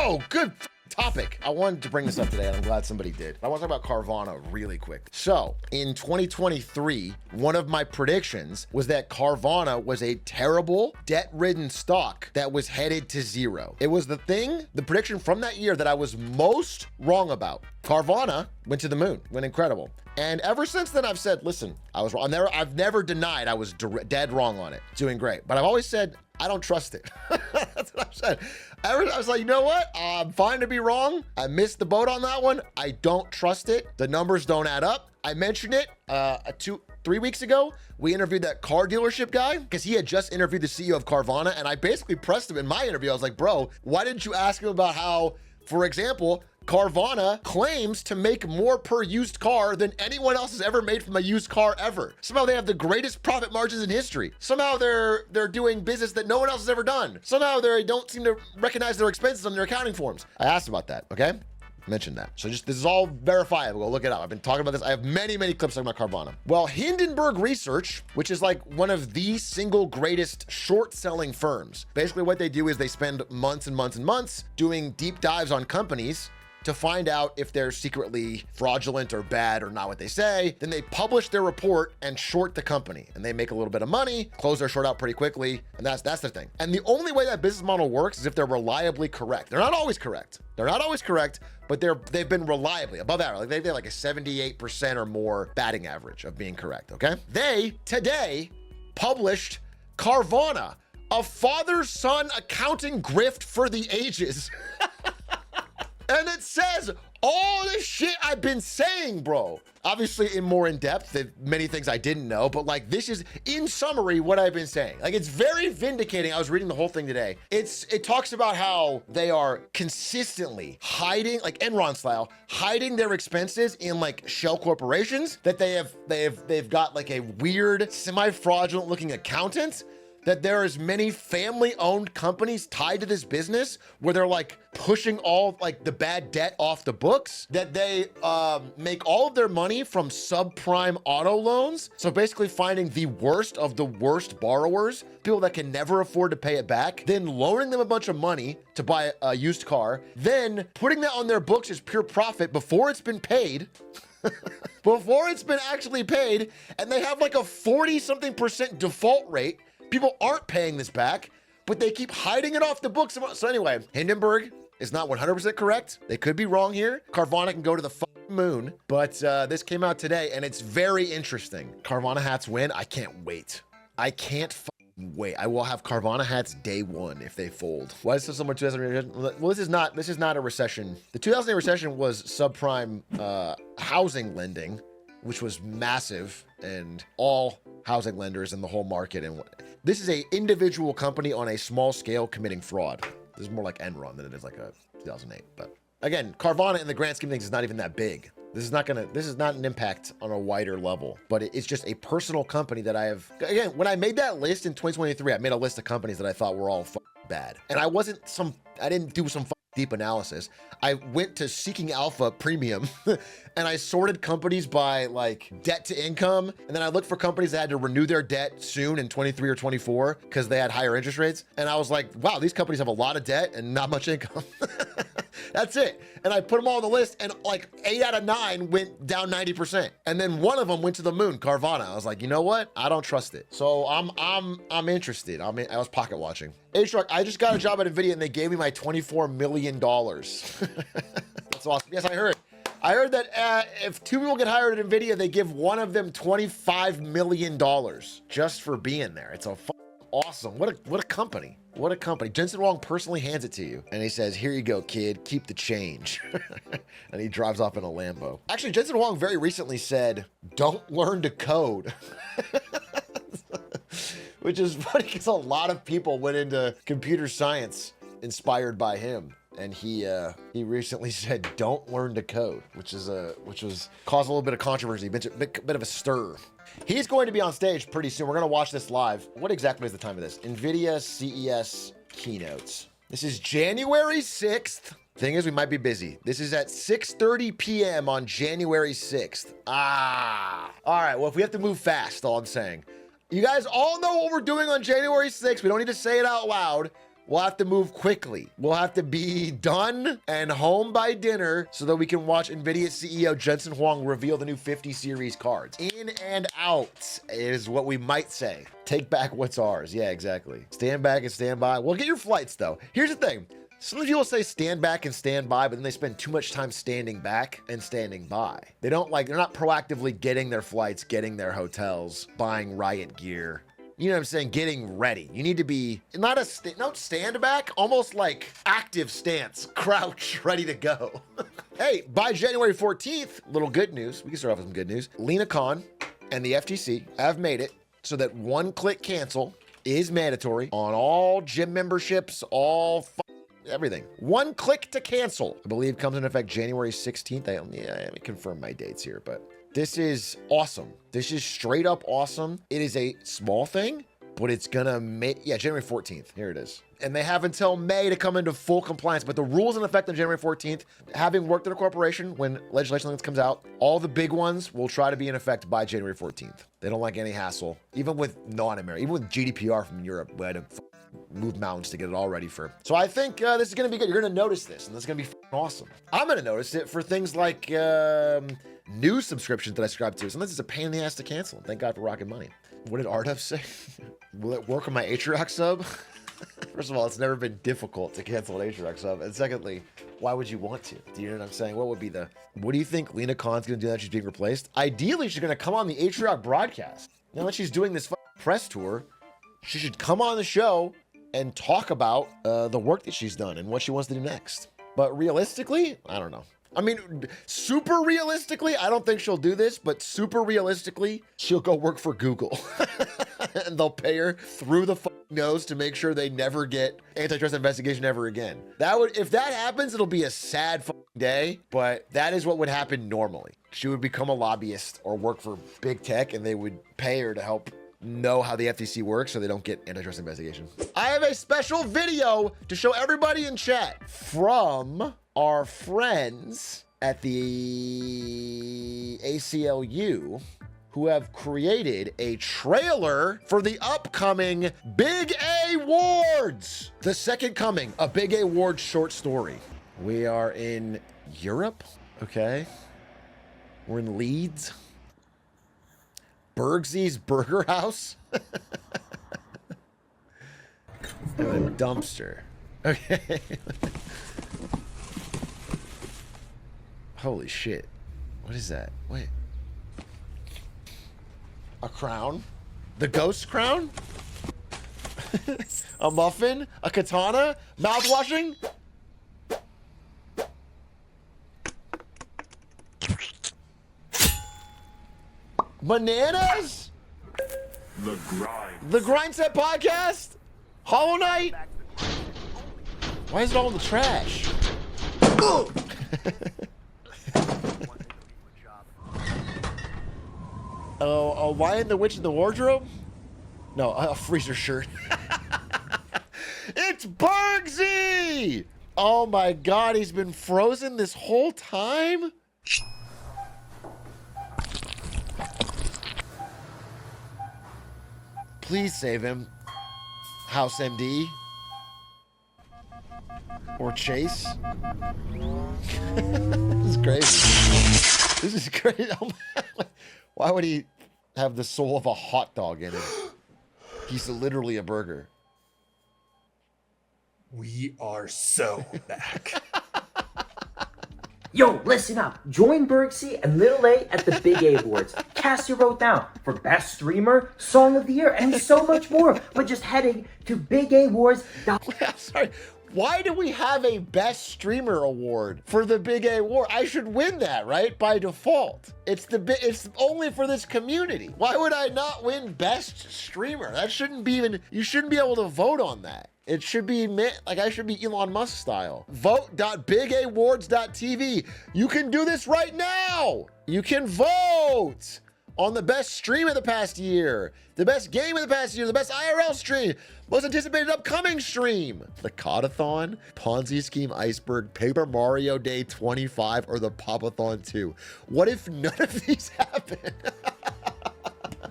Oh, good topic. I wanted to bring this up today, and I'm glad somebody did. I want to talk about Carvana really quick. So, in 2023, one of my predictions was that Carvana was a terrible, debt-ridden stock that was headed to zero. It was the prediction from that year that I was most wrong about. Carvana went to the moon, went incredible. And ever since then, I've said, listen, I was wrong. I've never denied I was dead wrong on it. Doing great. But I've always said, I don't trust it. That's what I've said. I was like, you know what? I'm fine to be wrong. I missed the boat on that one. I don't trust it. The numbers don't add up. I mentioned it 3 weeks ago. We interviewed that car dealership guy because he had just interviewed the CEO of Carvana. And I basically pressed him in my interview. I was like, bro, why didn't you ask him about how, for example, Carvana claims to make more per used car than anyone else has ever made from a used car ever. Somehow they have the greatest profit margins in history. Somehow they're doing business that no one else has ever done. Somehow they don't seem to recognize their expenses on their accounting forms. I asked about that, okay? Mentioned that. So this is all verifiable. Go look it up. I've been talking about this. I have many clips talking about Carvana. Well, Hindenburg Research, which is like one of the single greatest short selling firms. Basically what they do is they spend months and months and months doing deep dives on companies to find out if they're secretly fraudulent or bad or not what they say. Then they publish their report and short the company, and they make a little bit of money, close their short out pretty quickly, and that's the thing. And the only way that business model works is if they're reliably correct. They're not always correct. They're not always correct, but they've been reliably above average. Like they've like a 78% or more batting average of being correct, okay? They today published Carvana, a father-son accounting grift for the ages. And it says all this shit I've been saying, bro. Obviously in more in depth, many things I didn't know, but like this is in summary what I've been saying. Like it's very vindicating. I was reading the whole thing today. It talks about how they are consistently hiding, like Enron style, hiding their expenses in like shell corporations, that they've got like a weird semi-fraudulent looking accountant, that there is many family-owned companies tied to this business where they're like pushing all like the bad debt off the books, that they make all of their money from subprime auto loans. So basically finding the worst of the worst borrowers, people that can never afford to pay it back, then loaning them a bunch of money to buy a used car, then putting that on their books as pure profit before it's been paid. Before it's been actually paid, and they have like a 40-something% default rate. People aren't paying this back, but they keep hiding it off the books. So anyway, Hindenburg is not 100% correct. They could be wrong here. Carvana can go to the moon, but this came out today and it's very interesting. Carvana hats win. I can't wait. I can't wait. I will have Carvana hats day one if they fold. Why is this so much 2008 recession? Well, this is not a recession. The 2008 recession was subprime housing lending, which was massive, and all housing lenders in the whole market. And this is a individual company on a small scale committing fraud. This is more like Enron than it is like a 2008. But again, Carvana in the grand scheme of things is not even that big. This is not an impact on a wider level, but it's just a personal company that I have. Again, when I made that list in 2023, I made a list of companies that I thought were all bad. And I didn't do some deep analysis. I went to Seeking Alpha Premium and I sorted companies by like debt to income. And then I looked for companies that had to renew their debt soon in 23 or 24 because they had higher interest rates. And I was like, wow, these companies have a lot of debt and not much income. That's it. And I put them all on the list and like 8 out of 9 went down 90%. And then one of them went to the moon, Carvana. I was like, you know what? I don't trust it. So I'm interested. I was pocket watching. H-Truck, I just got a job at Nvidia and they gave me my $24 million. That's awesome. Yes, I heard. I heard that if 2 people get hired at Nvidia, they give one of them $25 million just for being there. It's awesome. What a company. What a company. Jensen Huang personally hands it to you. And he says, here you go, kid, keep the change. And he drives off in a Lambo. Actually, Jensen Huang very recently said, don't learn to code. Which is funny because a lot of people went into computer science inspired by him. And he recently said, don't learn to code, which was caused a little bit of controversy, a bit of a stir. He's going to be on stage pretty soon. We're going to watch this live. What exactly is the time of this? Nvidia CES keynotes. This is January 6th. Thing is, we might be busy. This is at 6:30 p.m. on January 6th. All right. Well, if we have to move fast, all I'm saying. You guys all know what we're doing on January 6th. We don't need to say it out loud. we'll have to move quickly. We'll have to be done and home by dinner so that we can watch Nvidia CEO Jensen Huang reveal the new 50 series cards. In and out is what we might say. Take back what's ours. Yeah, exactly. Stand back and stand by. Well, get your flights though. Here's the thing. Some of you will say stand back and stand by, but then they spend too much time standing back and standing by. They're not proactively getting their flights, getting their hotels, buying riot gear. You know what I'm saying? Getting ready. You need to be don't stand back, almost like active stance, crouch, ready to go. Hey, by January 14th, little good news. We can start off with some good news. Lena Khan and the FTC have made it so that one-click cancel is mandatory on all gym memberships, everything. One click to cancel, I believe, comes into effect January 16th. Let me confirm my dates here, but this is awesome. This is straight up awesome. It is a small thing, but it's gonna make, January 14th. Here it is. And they have until May to come into full compliance, but the rules in effect on January 14th, having worked at a corporation, when legislation like this comes out, all the big ones will try to be in effect by January 14th. They don't like any hassle, even with non-American, even with GDPR from Europe, we had to move mountains to get it all ready for. So I think this is gonna be good. You're gonna notice this, and this is gonna be awesome. I'm gonna notice it for things like news subscriptions that I subscribe to. Sometimes it's a pain in the ass to cancel. Thank God for Rocket Money. What did Ardev say? Will it work on my Atrioc sub? First of all, it's never been difficult to cancel an Atrioc sub. And secondly, why would you want to? Do you know what I'm saying? What do you think Lena Khan's gonna do that she's being replaced? Ideally, she's gonna come on the Atrioc broadcast. Now that she's doing this press tour, she should come on the show and talk about the work that she's done and what she wants to do next. But realistically, I don't know. I mean, super realistically, I don't think she'll do this, but super realistically, she'll go work for Google. And they'll pay her through the nose to make sure they never get antitrust investigation ever again. If that happens, it'll be a sad day, but that is what would happen normally. She would become a lobbyist or work for big tech, and they would pay her to help know how the FTC works so they don't get antitrust investigation. I have a special video to show everybody in chat from our friends at the ACLU who have created a trailer for the upcoming Big A Awards. The Second Coming, a Big A Awards short story. We are in Europe, okay? We're in Leeds. Bergsy's Burger House. And a dumpster. Okay. Holy shit. What is that? Wait. A crown? The ghost crown? A muffin? A katana? Mouthwashing? Bananas? The Grind Set Podcast? Hollow Knight? Why is it all in the trash? Oh, Lion the Witch in the Wardrobe? No, a freezer shirt. It's Bergsy! Oh my God, he's been frozen this whole time? Please save him. House MD. Or Chase. This is crazy. This is crazy. Oh my. Why would he have the soul of a hot dog in it? He's literally a burger. We are so back. Yo, listen up. Join Bergsy and Little A at the Big A Awards. Cast your vote now for Best Streamer, Song of the Year, and so much more by just heading to bigawards.com. I'm sorry. Why do we have a Best Streamer award for the Big A Award? I should win that, right? By default. It's only for this community. Why would I not win Best Streamer? That shouldn't be even, you shouldn't be able to vote on that. It should be, like, I should be Elon Musk style. Vote.bigawards.tv. You can do this right now. You can vote on the best stream of the past year, the best game of the past year, the best IRL stream, most anticipated upcoming stream, the Codathon, Ponzi Scheme Iceberg, Paper Mario Day 25, or the Popathon 2. What if none of these happen?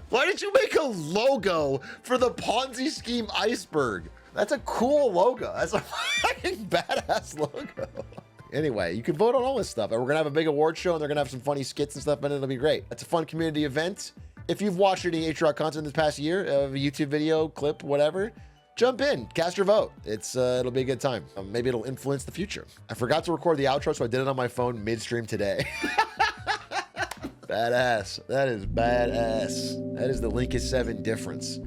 Why did you make a logo for the Ponzi Scheme Iceberg? That's a cool logo. That's a fucking badass logo. Anyway, you can vote on all this stuff. And we're going to have a big award show, and they're going to have some funny skits and stuff, and it'll be great. It's a fun community event. If you've watched any H-Rock content this past year, a YouTube video, clip, whatever, jump in, cast your vote. It'll be a good time. Maybe it'll influence the future. I forgot to record the outro, so I did it on my phone midstream today. Badass. That is badass. That is the Linkus 7 difference.